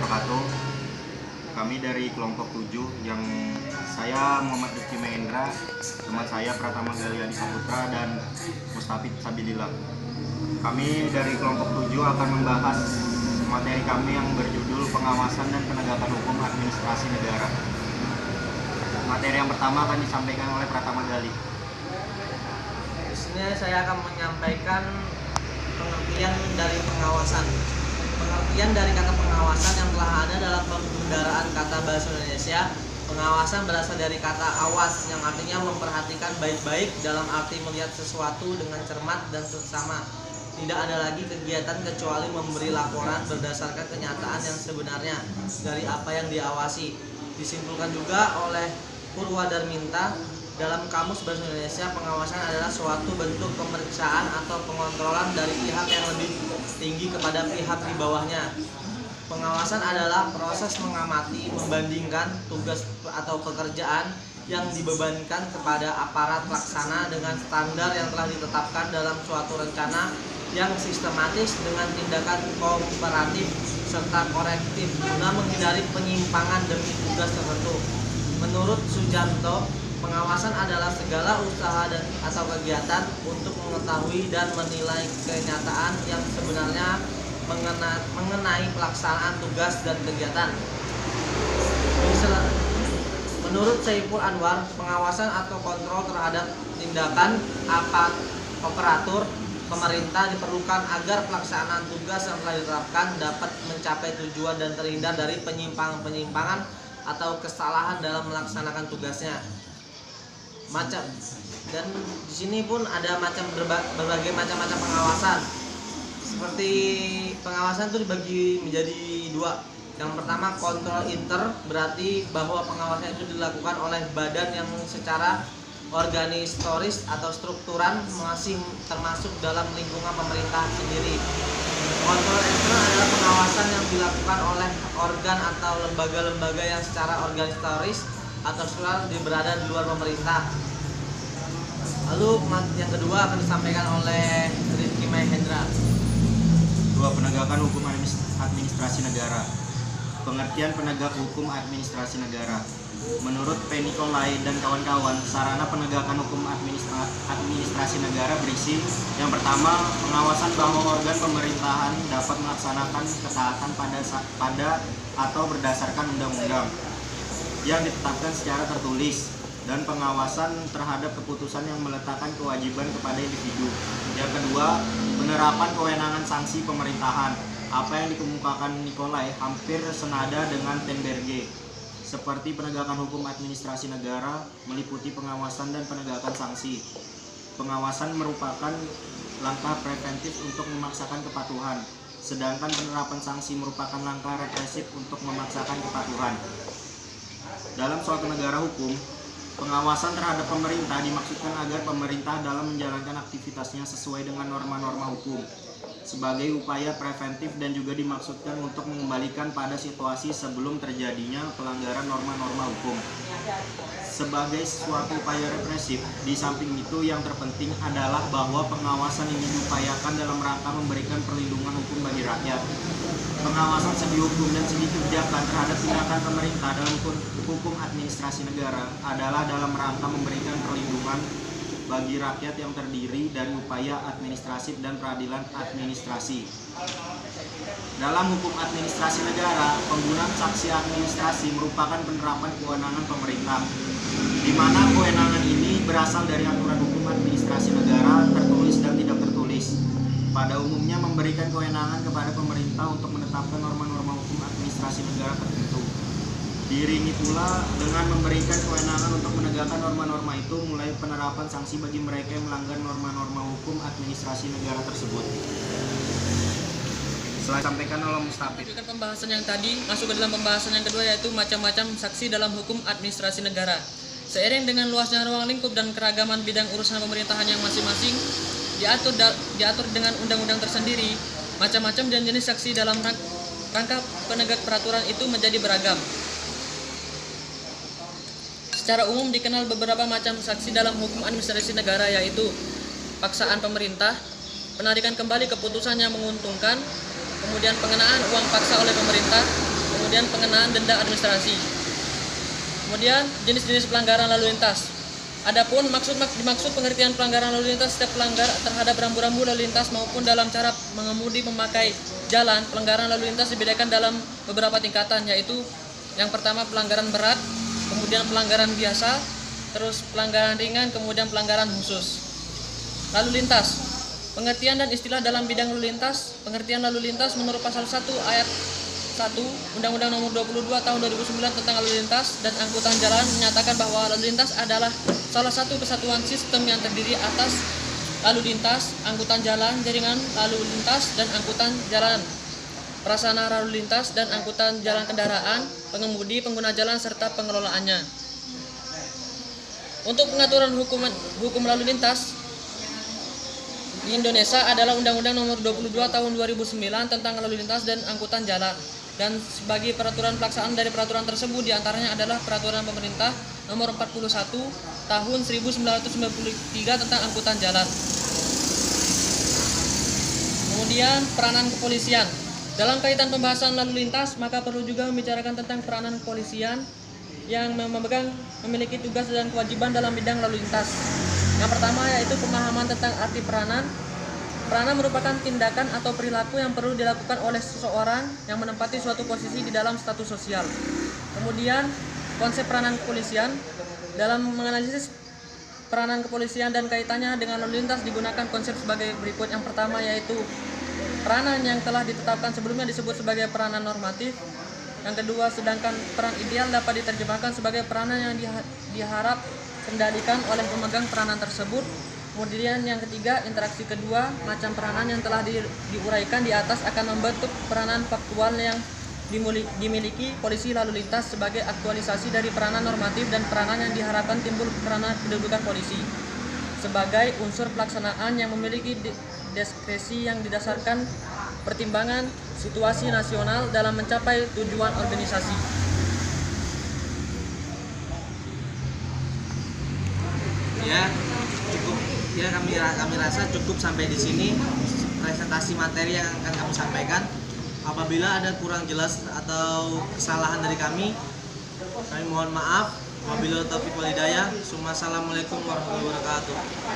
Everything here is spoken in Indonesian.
wabarakatuh. Kami dari kelompok 7 yang saya Muhammad Rizky Mahendra, teman saya Pratama Gali Adi Saputra dan Mustafid Sabidillah. Kami dari kelompok 7 akan membahas materi kami yang berjudul pengawasan dan penegakan hukum administrasi negara. Materi yang pertama akan disampaikan oleh Pratama Gali. Di sini saya akan menyampaikan pengertian dari pengawasan. Pengertian dari kata pengawasan yang telah ada dalam pembendaharaan kata bahasa Indonesia. Pengawasan berasal dari kata awas yang artinya memperhatikan baik-baik dalam arti melihat sesuatu dengan cermat dan seksama. Tidak ada lagi kegiatan kecuali memberi laporan berdasarkan kenyataan yang sebenarnya dari apa yang diawasi. Disimpulkan juga oleh Purwadarminta dalam Kamus Bahasa Indonesia, pengawasan adalah suatu bentuk pemeriksaan atau pengontrolan dari pihak yang lebih tinggi kepada pihak di bawahnya. Pengawasan adalah proses mengamati, membandingkan tugas atau pekerjaan yang dibebankan kepada aparat pelaksana dengan standar yang telah ditetapkan dalam suatu rencana yang sistematis dengan tindakan kooperatif serta korektif guna menghindari penyimpangan demi tugas tertentu. Menurut Sujanto, pengawasan adalah segala usaha dan atau kegiatan untuk mengetahui dan menilai kenyataan yang sebenarnya mengenai pelaksanaan tugas dan kegiatan. Menurut Saiful Anwar, pengawasan atau kontrol terhadap tindakan operator pemerintah diperlukan agar pelaksanaan tugas yang telah ditetapkan dapat mencapai tujuan dan terhindar dari penyimpangan atau kesalahan dalam melaksanakan tugasnya. Dan di sini pun ada berbagai macam pengawasan. Seperti pengawasan itu dibagi menjadi dua. Yang pertama kontrol inter, berarti bahwa pengawasan itu dilakukan oleh badan yang secara organisatoris atau strukturan masih termasuk dalam lingkungan pemerintah sendiri. Kontrol eksternal adalah pengawasan yang dilakukan oleh organ atau lembaga-lembaga yang secara organisatoris atau struktural berada di luar pemerintah. Lalu yang kedua akan disampaikan oleh Rizky Mahendra. Dua, penegakan hukum administrasi negara. Pengertian penegak hukum administrasi negara. Menurut P. Nicolai dan kawan-kawan, sarana penegakan hukum administrasi negara berisi: yang pertama, pengawasan bahwa organ pemerintahan dapat melaksanakan ketaatan pada atau berdasarkan undang-undang yang ditetapkan secara tertulis, dan pengawasan terhadap keputusan yang meletakkan kewajiban kepada individu. Yang kedua, penerapan kewenangan sanksi pemerintahan. Apa yang dikemukakan Nicolai hampir senada dengan Tenberge. Seperti penegakan hukum administrasi negara meliputi pengawasan dan penegakan sanksi. Pengawasan merupakan langkah preventif untuk memaksakan kepatuhan, sedangkan penerapan sanksi merupakan langkah represif untuk memaksakan kepatuhan. Dalam suatu negara hukum, pengawasan terhadap pemerintah dimaksudkan agar pemerintah dalam menjalankan aktivitasnya sesuai dengan norma-norma hukum sebagai upaya preventif, dan juga dimaksudkan untuk mengembalikan pada situasi sebelum terjadinya pelanggaran norma-norma hukum. Sebagai suatu upaya represif, di samping itu yang terpenting adalah bahwa pengawasan ini diupayakan dalam rangka memberikan perlindungan hukum bagi rakyat. Pengawasan segi hukum dan segi kebijakan terhadap tindakan pemerintah dalam hukum administrasi negara adalah dalam rangka memberikan perlindungan bagi rakyat yang terdiri dari upaya administratif dan peradilan administrasi. Dalam hukum administrasi negara, penggunaan saksi administrasi merupakan penerapan kewenangan pemerintah, di mana kewenangan ini berasal dari aturan hukum administrasi negara tertulis dan tidak tertulis. Pada umumnya memberikan kewenangan kepada pemerintah untuk menetapkan norma-norma hukum administrasi negara tertentu. Diiringi pula dengan memberikan kewenangan untuk menegakkan norma-norma itu, mulai penerapan sanksi bagi mereka yang melanggar norma-norma hukum administrasi negara tersebut. Setelah disampaikan oleh Mustafid. Pembahasan yang tadi masuk ke dalam pembahasan yang kedua, yaitu macam-macam saksi dalam hukum administrasi negara. Seiring dengan luasnya ruang lingkup dan keragaman bidang urusan pemerintahan yang masing-masing diatur dengan undang-undang tersendiri, macam-macam dan jenis saksi dalam rangka penegak peraturan itu menjadi beragam. Secara umum dikenal beberapa macam saksi dalam hukum administrasi negara, yaitu paksaan pemerintah, penarikan kembali keputusan yang menguntungkan, kemudian pengenaan uang paksa oleh pemerintah, kemudian pengenaan denda administrasi. Kemudian jenis-jenis pelanggaran lalu lintas. Adapun dimaksud pengertian pelanggaran lalu lintas, setiap pelanggar terhadap rambu-rambu lalu lintas maupun dalam cara mengemudi memakai jalan. Pelanggaran lalu lintas dibedakan dalam beberapa tingkatan, yaitu yang pertama pelanggaran berat, kemudian pelanggaran biasa, terus pelanggaran ringan, kemudian pelanggaran khusus. Lalu lintas. Pengertian dan istilah dalam bidang lalu lintas. Pengertian lalu lintas menurut pasal 1 ayat 1 Undang-Undang Nomor 22 Tahun 2009 tentang lalu lintas dan angkutan jalan menyatakan bahwa lalu lintas adalah salah satu kesatuan sistem yang terdiri atas lalu lintas, angkutan jalan, jaringan lalu lintas dan angkutan jalan, prasarana lalu lintas dan angkutan jalan kendaraan, pengemudi, pengguna jalan serta pengelolaannya. Untuk pengaturan hukum lalu lintas di Indonesia adalah Undang-Undang Nomor 22 Tahun 2009 tentang lalu lintas dan angkutan jalan. Dan sebagai peraturan pelaksanaan dari peraturan tersebut diantaranya adalah Peraturan Pemerintah Nomor 41 Tahun 1993 tentang angkutan jalan. Kemudian peranan kepolisian. Dalam kaitan pembahasan lalu lintas, maka perlu juga membicarakan tentang peranan kepolisian yang memiliki tugas dan kewajiban dalam bidang lalu lintas. Yang pertama yaitu pemahaman tentang arti peranan. Peranan merupakan tindakan atau perilaku yang perlu dilakukan oleh seseorang yang menempati suatu posisi di dalam status sosial. Kemudian, konsep peranan kepolisian. Dalam menganalisis peranan kepolisian dan kaitannya dengan lalu lintas digunakan konsep sebagai berikut. Yang pertama yaitu peranan yang telah ditetapkan sebelumnya disebut sebagai peranan normatif. Yang kedua, sedangkan peran ideal dapat diterjemahkan sebagai peranan yang diharap kendalikan oleh pemegang peranan tersebut. Kemudian yang ketiga, interaksi kedua, macam peranan yang telah diuraikan di atas akan membentuk peranan faktual yang dimiliki polisi lalu lintas sebagai aktualisasi dari peranan normatif dan peranan yang diharapkan timbul karena kedudukan polisi sebagai unsur pelaksanaan yang memiliki diskresi yang didasarkan pertimbangan situasi nasional dalam mencapai tujuan organisasi. Kami rasa cukup sampai di sini presentasi materi yang akan kami sampaikan. Apabila ada kurang jelas atau kesalahan dari kami mohon maaf. Wabillahi taufiq wal hidayah. Assalamualaikum warahmatullahi wabarakatuh.